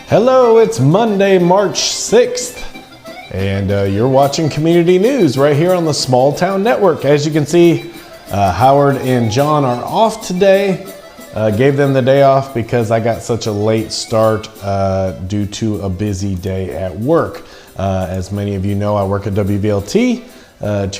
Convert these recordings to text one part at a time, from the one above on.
Hello, it's Monday, March 6th, and you're watching Community News right here on the Small Town Network. As you can see, Howard and John are off today. Gave them the day off because I got such a late start due to a busy day at work. As many of you know, I work at WVLT,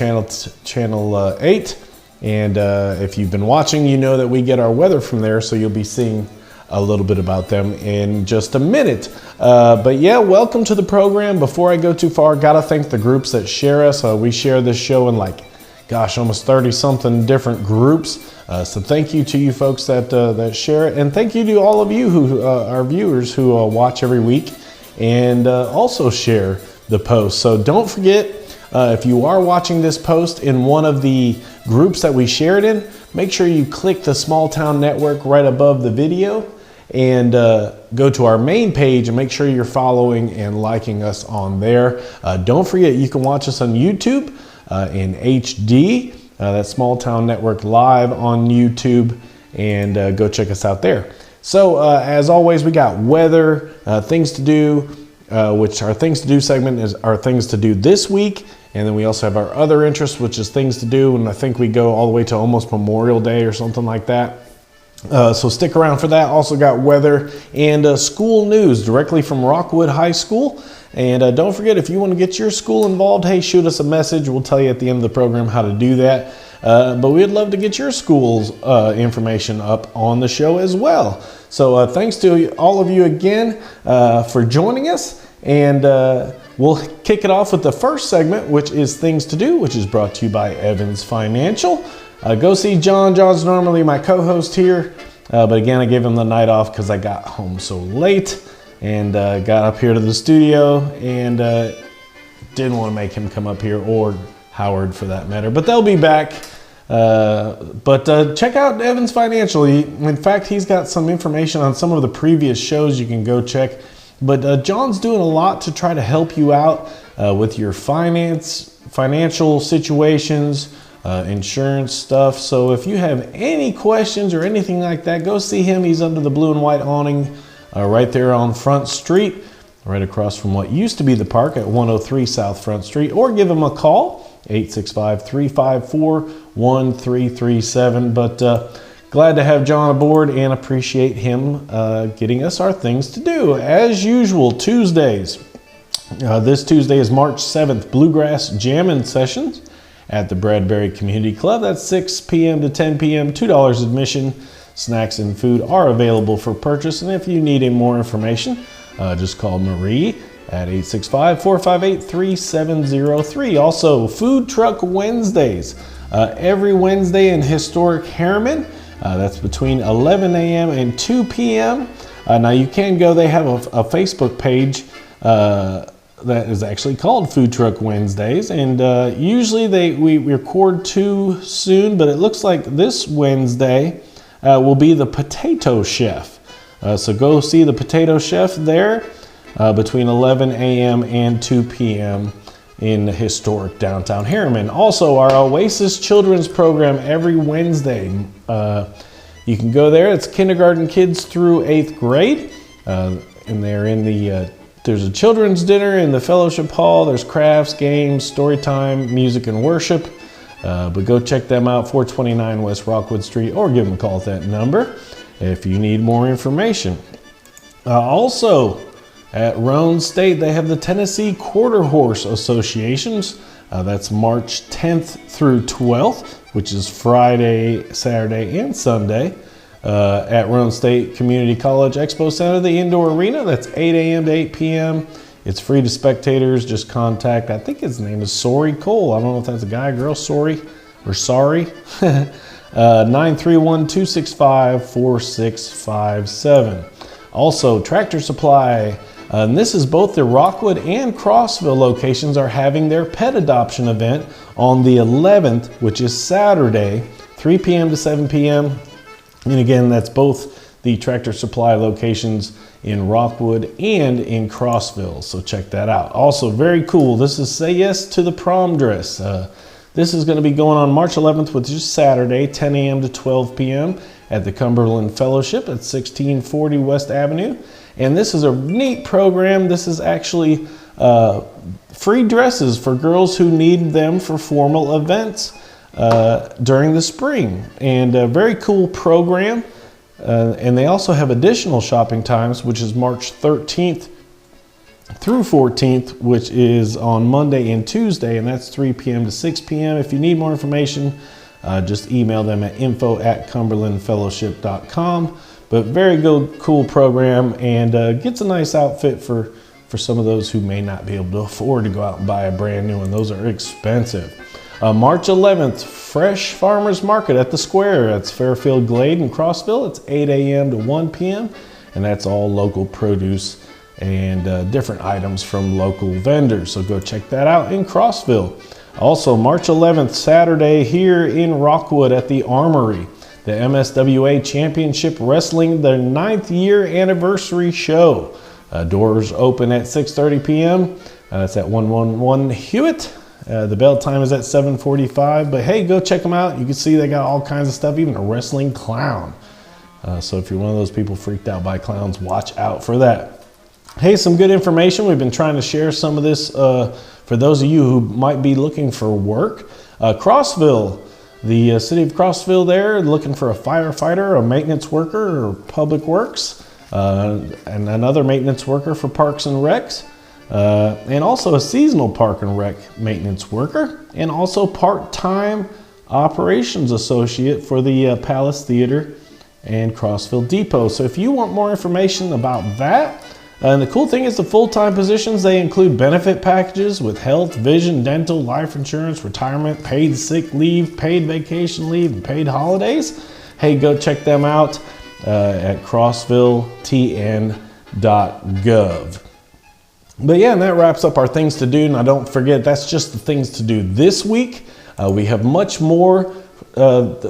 Channel 8, and if you've been watching, you know that we get our weather from there, so you'll be seeing a little bit about them in just a minute. But yeah, welcome to the program. Before I go too far, gotta thank the groups that share us. We share this show in almost 30 something different groups. So thank you to you folks that share it. And thank you to all of you who are viewers who watch every week and also share the post. So don't forget, if you are watching this post in one of the groups that we share it in, make sure you click the Small Town Network right above the video and go to our main page and make sure you're following and liking us on there. Don't forget, you can watch us on YouTube in HD. That's Small Town Network live on YouTube, and go check us out there. So as always, we got weather, things to do, which our things to do segment is our things to do this week. And then we also have our other interests, which is things to do. And I think we go all the way to almost Memorial Day or something like that. So stick around for that. Also got weather and school news directly from Rockwood High School. And don't forget, if you want to get your school involved, hey, shoot us a message. We'll tell you at the end of the program how to do that. But we'd love to get your school's information up on the show as well. So thanks to all of you again for joining us. And we'll kick it off with the first segment, which is Things to Do, which is brought to you by Evans Financial. Go see John. John's normally my co-host here. But again, I gave him the night off because I got home so late and got up here to the studio and didn't want to make him come up here, or Howard for that matter. But they'll be back. But check out Evans Financial. In fact, he's got some information on some of the previous shows you can go check. But John's doing a lot to try to help you out with your financial situations, insurance stuff. So if you have any questions or anything like that, go see him. He's under the blue and white awning right there on Front Street, right across from what used to be the park at 103 South Front Street, or give him a call, 865-354-1337. But glad to have John aboard and appreciate him getting us our things to do. As usual, Tuesdays. This Tuesday is March 7th, Bluegrass Jammin' Sessions at the Bradbury Community Club. That's 6 p.m. to 10 p.m., $2 admission. Snacks and food are available for purchase. And if you need any more information, just call Marie at 865-458-3703. Also, Food Truck Wednesdays. Every Wednesday in historic Harriman. That's between 11 a.m. and 2 p.m. Now you can go, they have a Facebook page that is actually called Food Truck Wednesdays. And usually we record too soon, but it looks like this Wednesday will be the Potato Chef. So go see the Potato Chef there between 11 a.m. and 2 p.m. in historic downtown Harriman. Also, our Oasis Children's Program every Wednesday. You can go there. It's kindergarten kids through 8th grade. And they're in the, there's a children's dinner in the fellowship hall. There's crafts, games, story time, music, and worship. But go check them out, 429 West Rockwood Street, or give them a call at that number if you need more information. Also, at Roane State, they have the Tennessee Quarter Horse Associations. That's March 10th through 12th, which is Friday, Saturday, and Sunday at Roane State Community College Expo Center, the indoor arena. That's 8 a.m. to 8 p.m. It's free to spectators. Just contact, I think his name is Sorry Cole. I don't know if that's a guy, girl, Sorry, or Sorry. 931-265-4657. Also, Tractor Supply. And this is both the Rockwood and Crossville locations are having their pet adoption event on the 11th, which is Saturday, 3 p.m. to 7 p.m. And again, that's both the Tractor Supply locations in Rockwood and in Crossville. So check that out. Also, very cool. This is Say Yes to the Prom Dress. This is going to be going on March 11th, which is Saturday, 10 a.m. to 12 p.m. at the Cumberland Fellowship at 1640 West Avenue. And this is a neat program. This is actually free dresses for girls who need them for formal events during the spring. And a very cool program. And they also have additional shopping times, which is March 13th through 14th, which is on Monday and Tuesday, and that's 3 p.m. to 6 p.m. If you need more information, just email them at info@cumberlandfellowship.com. But very good, cool program, and gets a nice outfit for some of those who may not be able to afford to go out and buy a brand new one. Those are expensive. March 11th, Fresh Farmers Market at the Square. That's Fairfield Glade in Crossville. It's 8 a.m. to 1 p.m. and that's all local produce and different items from local vendors. So go check that out in Crossville. Also, March 11th, Saturday, here in Rockwood at the Armory, the MSWA Championship Wrestling, their 9th year anniversary show. Doors open at 6:30 p.m. It's at 111 Hewitt. The bell time is at 7:45, but hey, go check them out. You can see they got all kinds of stuff, even a wrestling clown. So if you're one of those people freaked out by clowns, watch out for that. Hey, some good information. We've been trying to share some of this for those of you who might be looking for work. Crossville, the city of Crossville there, looking for a firefighter, a maintenance worker, or public works, and another maintenance worker for Parks and Recs. And also a seasonal park and rec maintenance worker, and also part-time operations associate for the Palace Theater and Crossville Depot. So if you want more information about that, and the cool thing is the full-time positions, they include benefit packages with health, vision, dental, life insurance, retirement, paid sick leave, paid vacation leave, and paid holidays. Hey, go check them out at crossvilletn.gov. But yeah, and that wraps up our things to do. Now don't forget, that's just the things to do this week. We have much more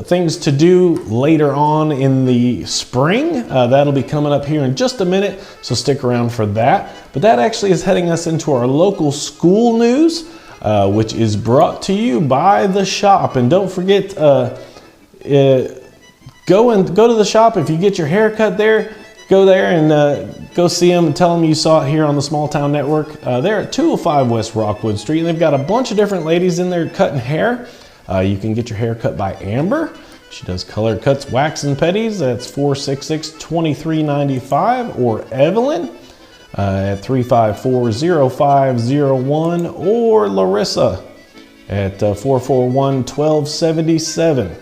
things to do later on in the spring. That'll be coming up here in just a minute, so stick around for that. But that actually is heading us into our local school news, which is brought to you by The Shop. And don't forget, go to the shop. If you get your hair cut there, go there and go see them and tell them you saw it here on the Small Town Network. They're at 205 West Rockwood Street, and they've got a bunch of different ladies in there cutting hair. You can get your hair cut by Amber. She does color cuts, wax, and petties. That's 466-2395. Or Evelyn at 354-0501. Or Larissa at 441-1277.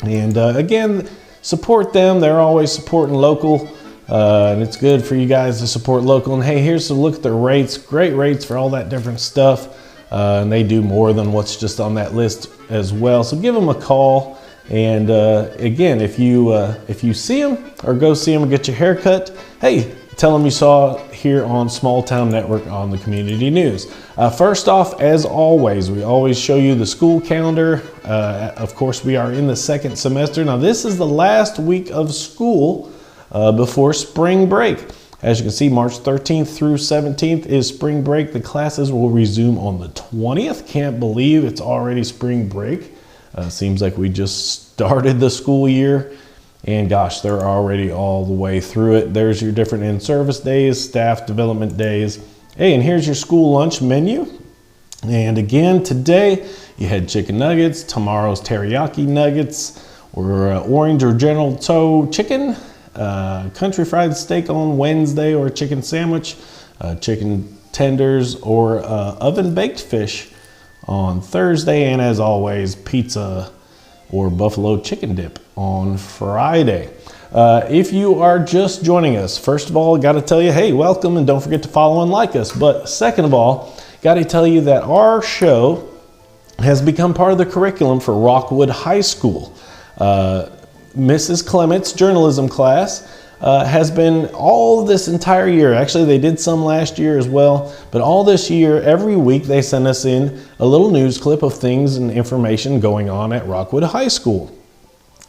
And again, support them. They're always supporting local. And it's good for you guys to support local. And hey, here's a look at their rates. Great rates for all that different stuff. And they do more than what's just on that list as well. So give them a call. And again, if you see them or go see them and get your hair cut, hey, tell them you saw it here on Small Town Network on the Community News. First off, as always, we always show you the school calendar. Of course, we are in the second semester. Now, this is the last week of school before spring break. As you can see, March 13th through 17th is spring break. The classes will resume on the 20th. Can't believe it's already spring break. Seems like we just started the school year, and gosh, they're already all the way through it. There's your different in-service days, staff development days. Hey, and here's your school lunch menu. And again, today you had chicken nuggets, tomorrow's teriyaki nuggets, or orange or General Tso chicken, country fried steak on Wednesday, or chicken sandwich, chicken tenders, or oven baked fish on Thursday, and as always, pizza or buffalo chicken dip on Friday. If you are just joining us, first of all, got to tell you, hey, welcome, and don't forget to follow and like us. But second of all, got to tell you that our show has become part of the curriculum for Rockwood High School. Mrs. Clement's journalism class has been all this entire year. Actually, they did some last year as well, but all this year, every week they send us in a little news clip of things and information going on at Rockwood High School.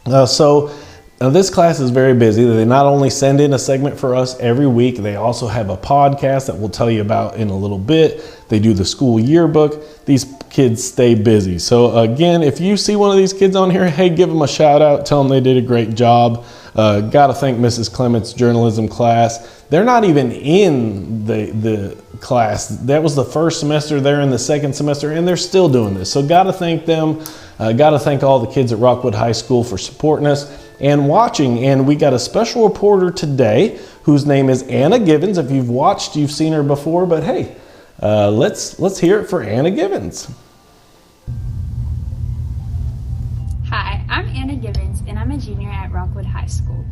So Now, this class is very busy. They not only send in a segment for us every week, they also have a podcast that we'll tell you about in a little bit. They do the school yearbook. These kids stay busy. So again, if you see one of these kids on here, hey, give them a shout out. Tell them they did a great job. Got to thank Mrs. Clement's journalism class. They're not even in the class. That was the first semester. They're in the second semester, and they're still doing this. So got to thank them. Got to thank all the kids at Rockwood High School for supporting us and watching. And we got a special reporter today whose name is Anna Givens. If you've watched, you've seen her before, but hey, let's hear it for Anna Givens. Hi, I'm Anna Givens, and I'm a junior at Rockwood High School.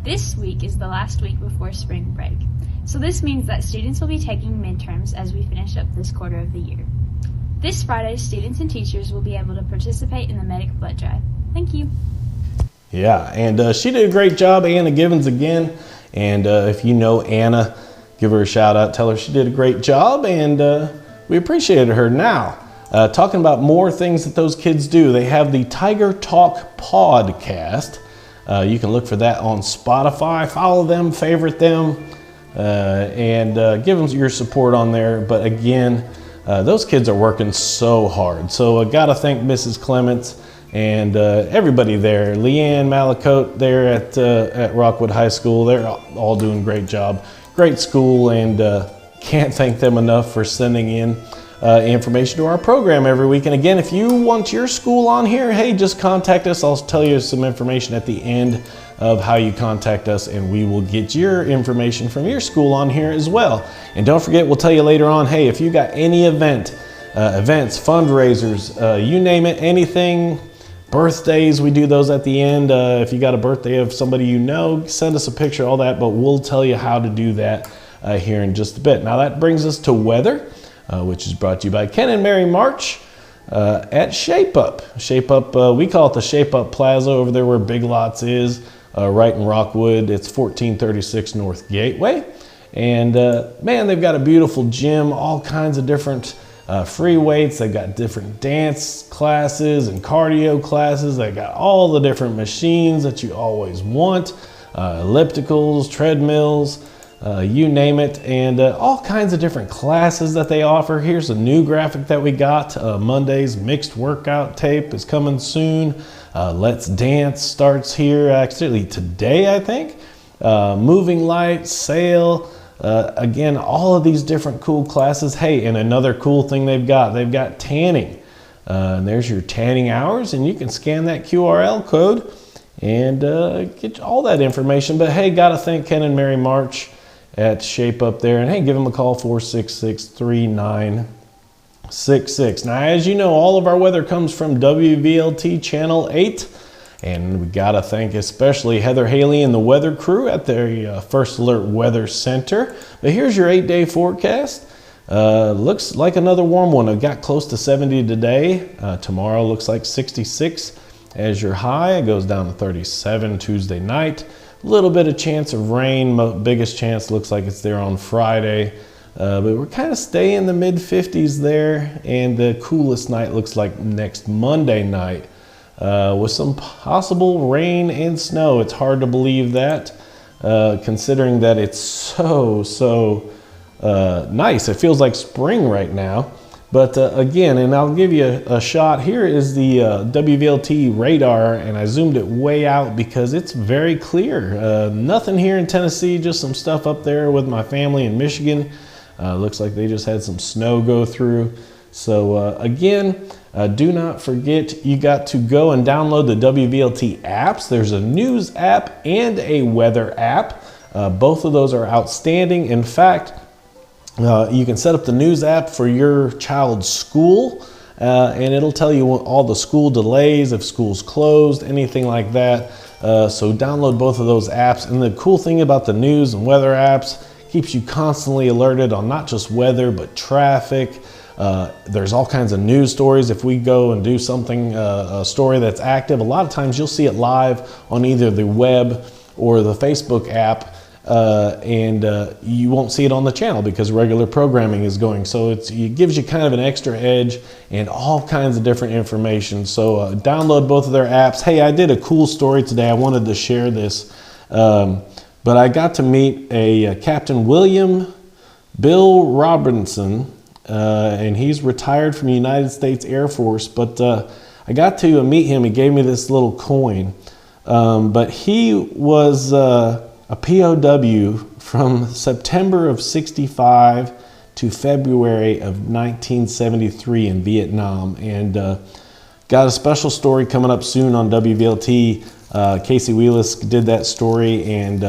This week is the last week before spring break, so this means that students will be taking midterms as we finish up this quarter of the year. This Friday, students and teachers will be able to participate in the Medic Blood Drive. Thank you. Yeah, and she did a great job, Anna Givens again. And if you know Anna, give her a shout out. Tell her she did a great job, and we appreciated her. Now, talking about more things that those kids do, they have the Tiger Talk podcast. You can look for that on Spotify. Follow them, favorite them, and give them your support on there. But again, those kids are working so hard. So I gotta thank Mrs. Clements and everybody there. Leanne Malacote there at Rockwood High School. They're all doing a great job. Great school, and can't thank them enough for sending in information to our program every week. And again, if you want your school on here, hey, just contact us. I'll tell you some information at the end of how you contact us, and we will get your information from your school on here as well. And don't forget, we'll tell you later on, hey, if you got any events, fundraisers, you name it, anything, birthdays, we do those at the end. If you got a birthday of somebody you know, send us a picture, all that, but we'll tell you how to do that here in just a bit. Now that brings us to weather, which is brought to you by Ken and Mary March at Shape Up. Shape Up, we call it the Shape Up Plaza over there where Big Lots is, right in Rockwood. It's 1436 North Gateway. And man, they've got a beautiful gym, all kinds of different free weights. They've got different dance classes and cardio classes. They got all the different machines that you always want, ellipticals, treadmills, you name it, and all kinds of different classes that they offer. Here's a new graphic that we got. Monday's mixed workout tape is coming soon. Let's Dance starts here actually today, I think. Moving lights, sail. Again, all of these different cool classes. Hey, and another cool thing they've got tanning. And there's your tanning hours, and you can scan that QRL code and get all that information. But hey, gotta thank Ken and Mary March at Shape Up there. And hey, give them a call, 466-3966. Now, as you know, all of our weather comes from WVLT Channel 8. And we gotta thank especially Heather Haley and the weather crew at the First Alert Weather Center. But here's your 8-day forecast. Looks like another warm one. It got close to 70 today. Tomorrow looks like 66 as your high. It goes down to 37 Tuesday night. A little bit of chance of rain. Biggest chance looks like it's there on Friday. But we're kind of staying in the mid 50s there. And the coolest night looks like next Monday night. With some possible rain and snow. It's hard to believe that, considering that it's so nice. It feels like spring right now. But again, and I'll give you a shot. Here is the WVLT radar, and I zoomed it way out because it's very clear. Nothing here in Tennessee, just some stuff up there with my family in Michigan. Looks like they just had some snow go through. So again, do not forget, you got to go and download the WVLT apps. There's a news app and a weather app. Both of those are outstanding. In fact, you can set up the news app for your child's school, and it'll tell you all the school delays, if school's closed, anything like that. So download both of those apps. And the cool thing about the news and weather apps, keeps you constantly alerted on not just weather, but traffic. There's all kinds of news stories. If we go and do something, a story that's active, a lot of times you'll see it live on either the web or the Facebook app and you won't see it on the channel because regular programming is going. So it gives you kind of an extra edge and all kinds of different information. So download both of their apps. Hey, I did a cool story today. I wanted to share this, but I got to meet a Captain William Bill Robinson, and he's retired from the United States Air Force, but I got to meet him. He gave me this little coin, but he was a POW from September of '65 to February of 1973 in Vietnam, and got a special story coming up soon on WVLT. Casey Wheelis did that story, and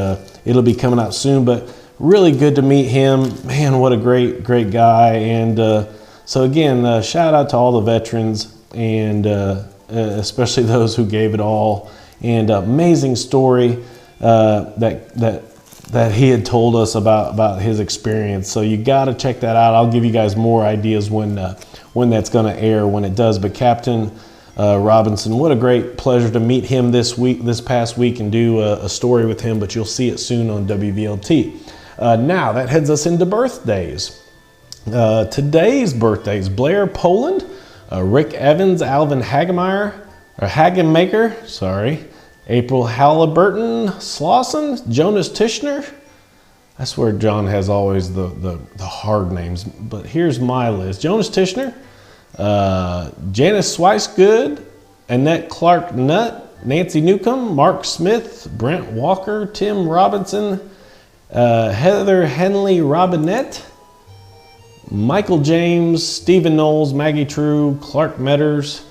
it'll be coming out soon, but really good to meet him. Man, what a great guy. And so again, shout out to all the veterans, and especially those who gave it all. And amazing story that he had told us about his experience. So you got to check that out. I'll give you guys more ideas when that's going to air, when it does. But Captain Robinson, what a great pleasure to meet him this past week, and do a story with him. But you'll see it soon on WVLT. Now that heads us into birthdays. Today's birthdays: Blair Poland, Rick Evans, Alvin Hagenmaker, sorry, April Halliburton Slauson, Jonas Tishner. I swear John has always the hard names, but here's my list: Jonas Tishner, Janice Swicegood, Annette Clark Nutt, Nancy Newcomb, Mark Smith, Brent Walker, Tim Robinson, Heather Henley Robinette, Michael James, Stephen Knowles, Maggie True, Clark Metters,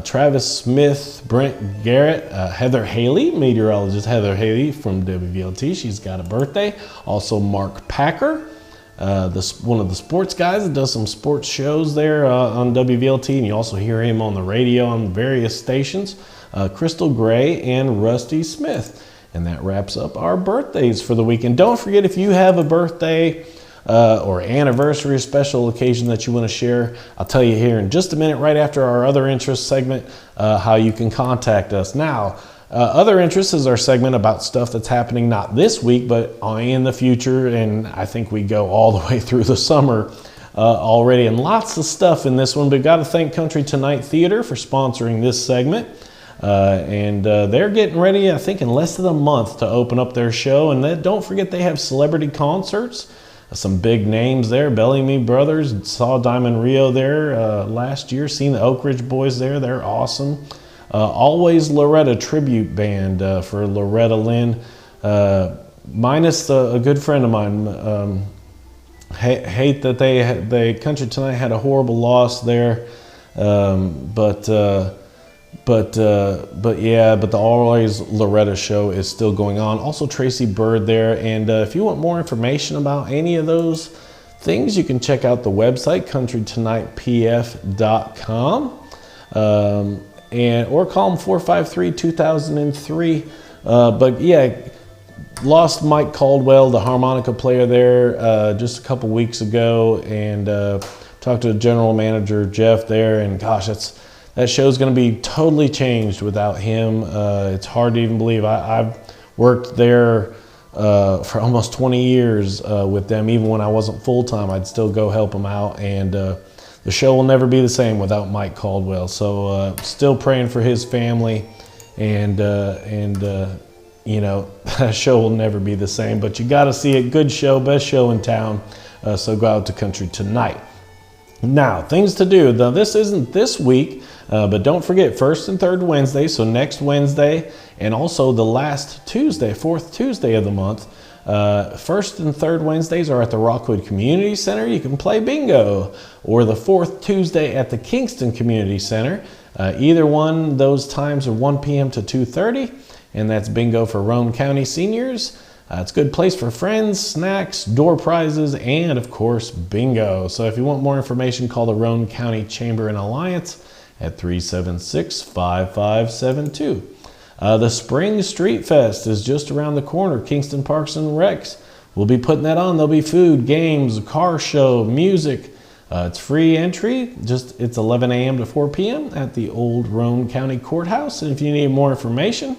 Travis Smith, Brent Garrett, Heather Haley, meteorologist Heather Haley from WVLT. She's got a birthday. Also Mark Packer, one of the sports guys that does some sports shows there on WVLT, and you also hear him on the radio on various stations. Crystal Gray and Rusty Smith. And that wraps up our birthdays for the week. And don't forget, if you have a birthday or anniversary, special occasion that you want to share, I'll tell you here in just a minute, right after our Other Interests segment, how you can contact us. Now, Other Interests is our segment about stuff that's happening not this week, but in the future. And I think we go all the way through the summer already. And lots of stuff in this one. But we've got to thank Country Tonight Theater for sponsoring this segment. And they're getting ready, I think, in less than a month to open up their show. And don't forget, they have celebrity concerts. Some big names there. Bellamy Brothers, saw Diamond Rio there last year. Seen the Oak Ridge Boys there. They're awesome. Always Loretta tribute band for Loretta Lynn. Minus a good friend of mine. Hate that they Country Tonight had a horrible loss there. But the Always Loretta show is still going on. Also Tracy Bird there. And if you want more information about any of those things, you can check out the website, countrytonightpf.com, or call them 453-2003. But yeah, lost Mike Caldwell, the harmonica player there, just a couple weeks ago, and talked to the general manager Jeff there, and gosh, that show's going to be totally changed without him. It's hard to even believe. I've worked there for almost 20 years with them. Even when I wasn't full-time, I'd still go help them out. And the show will never be the same without Mike Caldwell. So still praying for his family. And you know, that show will never be the same. But you got to see it. Good show, best show in town. So go out to Country Tonight. Now, things to do. Now, this isn't this week, but don't forget, first and third Wednesday, so next Wednesday, and also the last Tuesday, fourth Tuesday of the month. First and third Wednesdays are at the Rockwood Community Center. You can play bingo. Or the fourth Tuesday at the Kingston Community Center. Either one, those times are 1 p.m. to 2:30, and that's bingo for Roane County seniors. It's a good place for friends, snacks, door prizes, and of course, bingo. So if you want more information, call the Roane County Chamber and Alliance at 376-5572. The Spring Street Fest is just around the corner. Kingston Parks and Recs will be putting that on. There'll be food, games, a car show, music. It's free entry. It's 11 a.m. to 4 p.m. at the old Roane County Courthouse. And if you need more information,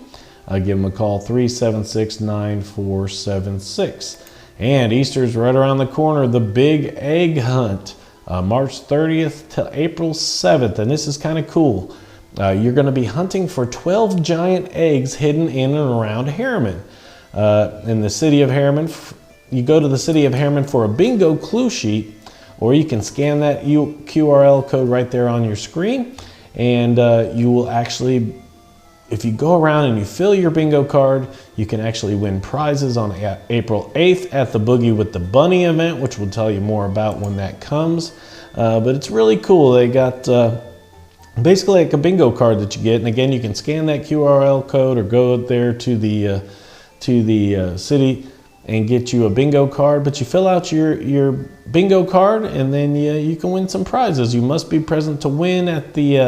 give them a call, 376-9476. And Easter's right around the corner, the Big Egg Hunt, March 30th to April 7th. And this is kind of cool. You're going to be hunting for 12 giant eggs hidden in and around Harriman. In the city of Harriman, you go to the city of Harriman for a bingo clue sheet, or you can scan that QRL code right there on your screen, and you will actually, if you go around and you fill your bingo card, you can actually win prizes on April 8th at the Boogie with the Bunny event, which we'll tell you more about when that comes. But it's really cool. They got basically like a bingo card that you get, and again, you can scan that QRL code or go there to the city and get you a bingo card. But you fill out your bingo card, and then you can win some prizes. You must be present to win at the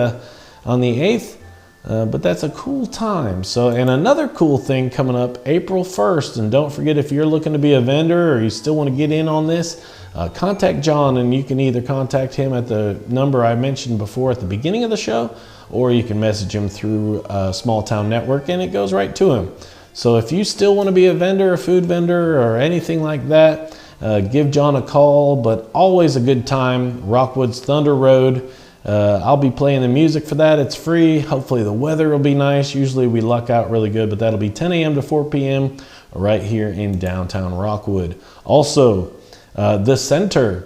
on the 8th. But that's a cool time. So, and another cool thing coming up April 1st, and don't forget, if you're looking to be a vendor or you still want to get in on this, contact John, and you can either contact him at the number I mentioned before at the beginning of the show, or you can message him through Small Town Network, and it goes right to him. So if you still want to be a vendor, a food vendor, or anything like that, give John a call. But always a good time, Rockwood's Thunder Road. I'll be playing the music for that. It's free. Hopefully the weather will be nice. Usually we luck out really good, but that'll be 10 a.m. to 4 p.m. right here in downtown Rockwood. Also, the Center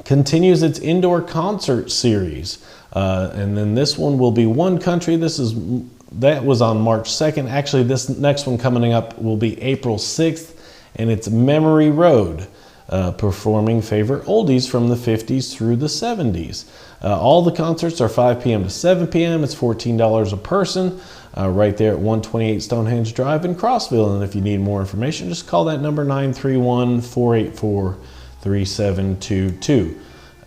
continues its indoor concert series. And then this one will be One Country. That was on March 2nd. Actually, this next one coming up will be April 6th, and it's Memory Road, performing favorite oldies from the 50s through the 70s. All the concerts are 5 p.m. to 7 p.m. It's $14 a person, right there at 128 Stonehenge Drive in Crossville. And if you need more information, just call that number, 931-484-3722.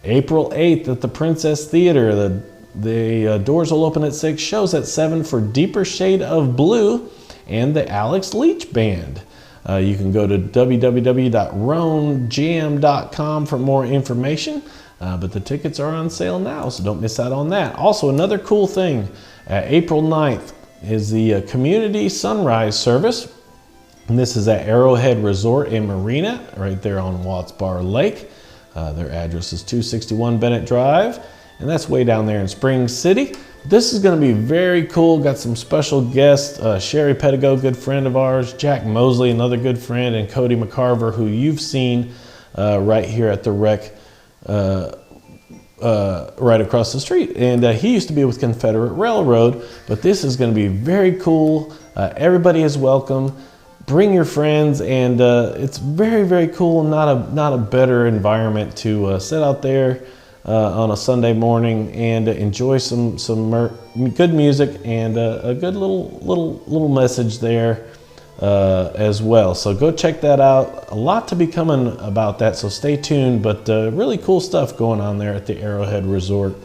April 8th at the Princess Theater. The doors will open at 6, shows at 7 for Deeper Shade of Blue and the Alex Leach Band. You can go to www.ronejam.com for more information, but the tickets are on sale now, so don't miss out on that. Also, another cool thing, April 9th is the Community Sunrise Service, and this is at Arrowhead Resort and Marina, right there on Watts Bar Lake. Their address is 261 Bennett Drive, and that's way down there in Spring City. This is going to be very cool. Got some special guests, Sherry Pedigo, good friend of ours, Jack Mosley, another good friend, and Cody McCarver, who you've seen right here at the rec right across the street. And he used to be with Confederate Railroad, but this is going to be very cool. Everybody is welcome. Bring your friends, and it's very, very cool. Not a better environment to sit out there on a Sunday morning and enjoy some good music and a good little message there as well. So go check that out. A lot to be coming about that, so stay tuned. But really cool stuff going on there at the Arrowhead Resort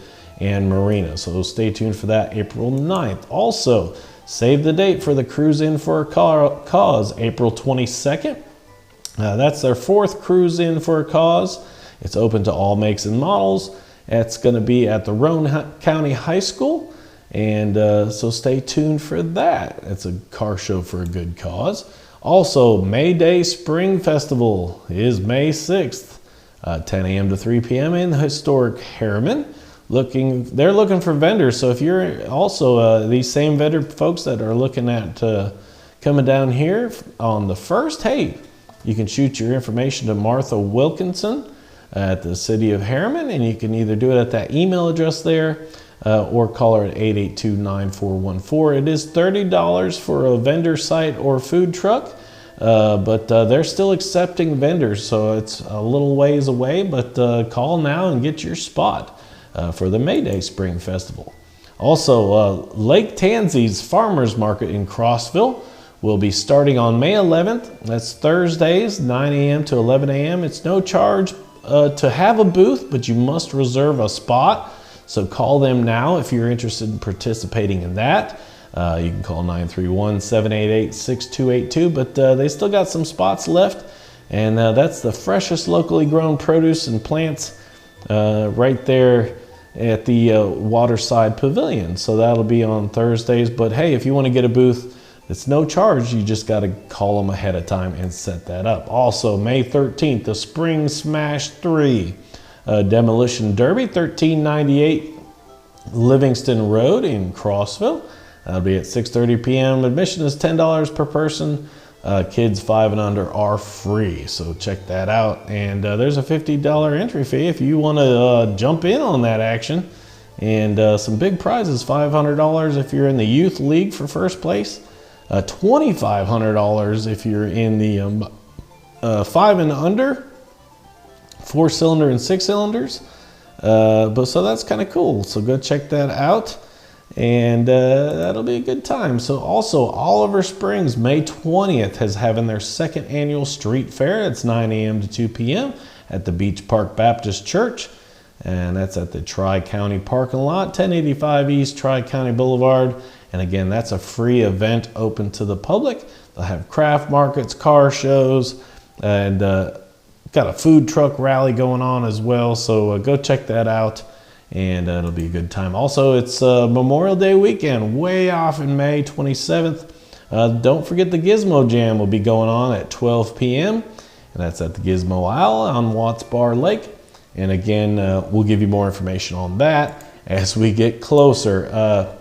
and Marina. So stay tuned for that, April 9th. Also, save the date for the Cruise In for a Cause, April 22nd. That's their 4th Cruise In for a Cause. It's open to all makes and models. It's going to be at the Roane County High School, and so stay tuned for that. It's a car show for a good cause. Also, May Day Spring Festival is May 6th, 10 a.m. to 3 p.m. in the historic Harriman. They're looking for vendors, so if you're also these same vendor folks that are looking at coming down here on the 1st, hey, you can shoot your information to Martha Wilkinson at the City of Harriman, and you can either do it at that email address there or call her at 882-9414. It is $30 for a vendor site or food truck, but they're still accepting vendors, so it's a little ways away, but call now and get your spot for the May Day Spring Festival. Also, Lake Tansy's Farmers Market in Crossville will be starting on May 11th. That's Thursdays, 9 a.m. to 11 a.m. It's no charge to have a booth, but you must reserve a spot. So call them now if you're interested in participating in that. You can call 931-788-6282, but they still got some spots left. And that's the freshest locally grown produce and plants right there at the Waterside Pavilion. So that'll be on Thursdays. But hey, if you want to get a booth, It's no charge. You just got to call them ahead of time and set that up. Also, May 13th, the Spring Smash 3 Demolition Derby, 1398 Livingston Road in Crossville. That'll be at 6:30 p.m. Admission is $10 per person. Kids 5 and under are free, so check that out. And there's a $50 entry fee if you want to jump in on that action. And some big prizes, $500 if you're in the youth league for first place, $2,500 if you're in the 5 and under, 4-cylinder and 6-cylinders. So that's kind of cool. So go check that out. And that'll be a good time. So also, Oliver Springs, May 20th, is having their second annual street fair. It's 9 a.m. to 2 p.m. at the Beach Park Baptist Church. And that's at the Tri-County parking lot, 1085 East Tri-County Boulevard. And again, that's a free event open to the public. They'll have craft markets, car shows, and got a food truck rally going on as well. So go check that out. And it'll be a good time. Also, it's Memorial Day weekend, way off in May 27th. Don't forget the Gizmo Jam will be going on at 12 p.m. And that's at the Gizmo Isle on Watts Bar Lake. And again, we'll give you more information on that as we get closer.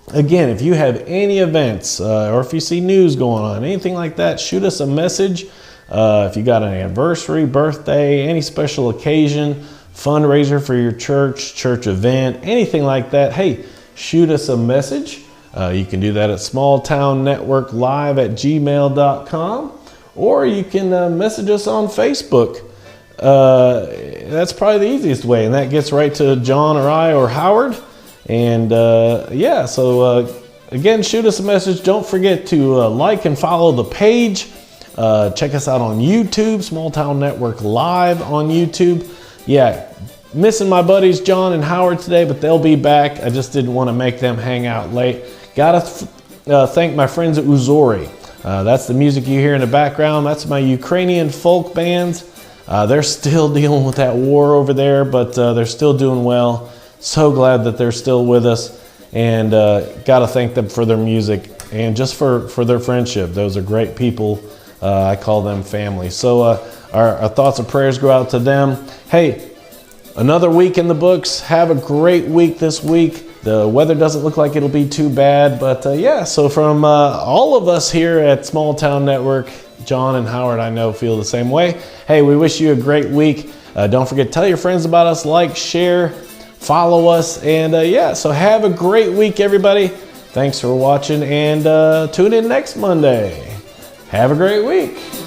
Again, if you have any events or if you see news going on, anything like that, shoot us a message. If you got an anniversary, birthday, any special occasion, fundraiser for your church event, anything like that, hey, shoot us a message. You can do that at smalltownnetworklive@gmail.com, or you can message us on Facebook. That's probably the easiest way, and that gets right to John or I or Howard. And again, shoot us a message. Don't forget to like and follow the page. Check us out on YouTube, Small Town Network Live on YouTube. Yeah, missing my buddies John and Howard today, but they'll be back. I just didn't want to make them hang out late. Gotta thank my friends at Uzori. That's the music you hear in the background. That's my Ukrainian folk bands. They're still dealing with that war over there, but they're still doing well. So glad that they're still with us, and gotta thank them for their music and just for their friendship. Those are great people. I call them family. So our thoughts and prayers go out to them. Hey, another week in the books. Have a great week this week. The weather doesn't look like it'll be too bad, but so from all of us here at Small Town Network, John and Howard, I know, feel the same way. Hey, we wish you a great week. Don't forget to tell your friends about us, like, share, follow us, and so have a great week, everybody. Thanks for watching, and tune in next Monday. Have a great week.